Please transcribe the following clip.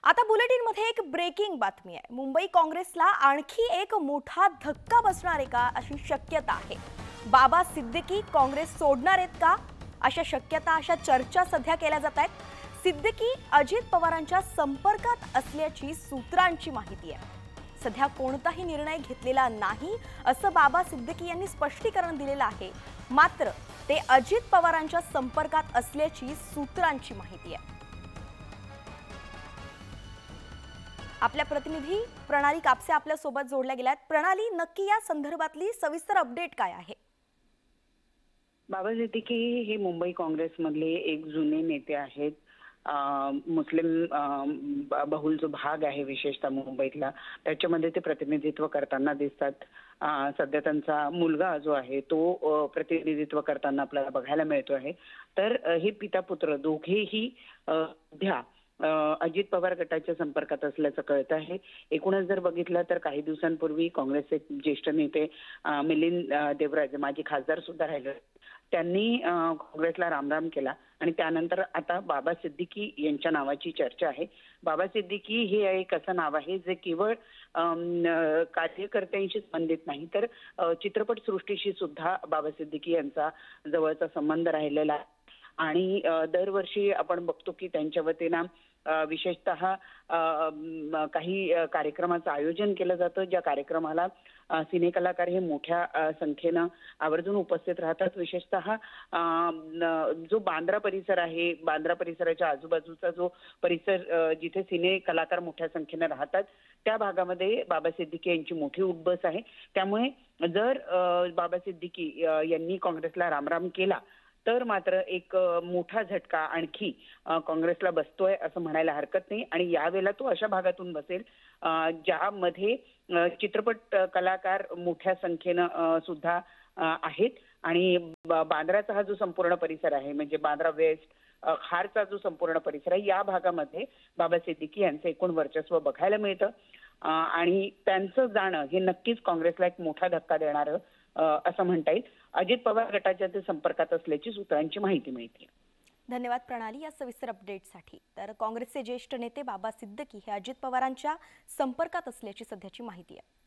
आता बुलेटिनमध्ये एक ब्रेकिंग बातमी आहे। मुंबई काँग्रेसला आणखी एक मोठा धक्का बसणार आहे का अशी शक्यता आहे। बाबा सिद्दीकी काँग्रेस सोडणार आहेत का अशा शक्यता अशा चर्चा सध्या केल्या जात आहेत। सिद्दीकी अजित पवारांच्या संपर्कात असल्याची सूत्रांची माहिती आहे। सध्या कोणताही निर्णय घेतलेला नाही असं बाबा सिद्दीकी यांनी स्पष्टीकरण दिलेलं आहे। मात्र ते अजित पवारांच्या संपर्कात असल्याची सूत्रांची माहिती आहे। आपल्या प्रतिनिधी प्रणाली कापसे आपल्या सोबत जोडल्या गेल्यात। प्रणाली, नक्की या संदर्भातली सविस्तर अपडेट काय आहे? बाबा सिद्दीकी हे मुंबई काँग्रेसमधले एक जुने नेते आहेत। मुस्लिम बहुल जो भाग आहे विशेषतः मुंबईतला त्याच्यामध्ये ते प्रतिनिधित्व करताना दिसतात। सध्या त्यांचा मुलगा जो आहे तो प्रतिनिधित्व करताना आपल्याला बघायला मिळतो आहे। तर हे पिता पुत्र दोघेही सध्या अजित पवार गटाच्या संपर्कात असल्याचं कळतं आहे। एकूणच जर बघितलं तर काही दिवसांपूर्वी काँग्रेसचे ज्येष्ठ नेते मिलिंद देवराज माजी खासदार सुद्धा राहिले, त्यांनी काँग्रेसला रामराम केला आणि त्यानंतर आता बाबा सिद्दीकी यांच्या नावाची चर्चा आहे। बाबा सिद्दीकी हे एक असं नाव आहे जे केवळ कार्यकर्त्यांशी संबंधित नाही तर चित्रपट सृष्टीशी सुद्धा बाबा सिद्दीकी यांचा जवळचा संबंध राहिलेला आहे। आणि दरवर्षी आपण बघतो की त्यांच्या वतीनं विशेषतः काही कार्यक्रमाचं आयोजन केलं जातं, ज्या कार्यक्रमाला सिने कलाकार हे मोठ्या संख्येनं आवर्जून उपस्थित राहतात। विशेषतः जो बांद्रा परिसर आहे, बांद्रा परिसराच्या आजूबाजूचा जो परिसर जिथे सिने कलाकार मोठ्या संख्येनं राहतात त्या भागामध्ये बाबा सिद्दीकी यांची मोठी उठबस आहे। त्यामुळे जर बाबा सिद्दीकी यांनी काँग्रेसला रामराम केला तर मात्र एक मोठा झटका आणखी काँग्रेसला बसतोय असं म्हणायला हरकत नाही। आणि यावेळेला तो अशा भागातून बसेल ज्यामध्ये चित्रपट कलाकार मोठ्या संख्येनं सुद्धा आहेत। आणि बांद्राचा हा जो संपूर्ण परिसर आहे म्हणजे बांद्रा वेस्ट खारचा जो संपूर्ण परिसर आहे या भागामध्ये बाबा सिद्दीकी यांचं एकूण वर्चस्व बघायला मिळतं। आणि त्यांचं जाणं हे नक्कीच काँग्रेसला एक मोठा धक्का देणारं असं म्हणता येईल। अजित पवार गटाच्या ते संपर्कात असल्याची सूत्रांची माहिती मिळते। धन्यवाद प्रणाली या सविस्तर अपडेटसाठी। तर काँग्रेसचे ज्येष्ठ नेते बाबा सिद्दीकी हे अजित पवारांच्या संपर्कात असल्याची सध्याची माहिती आहे।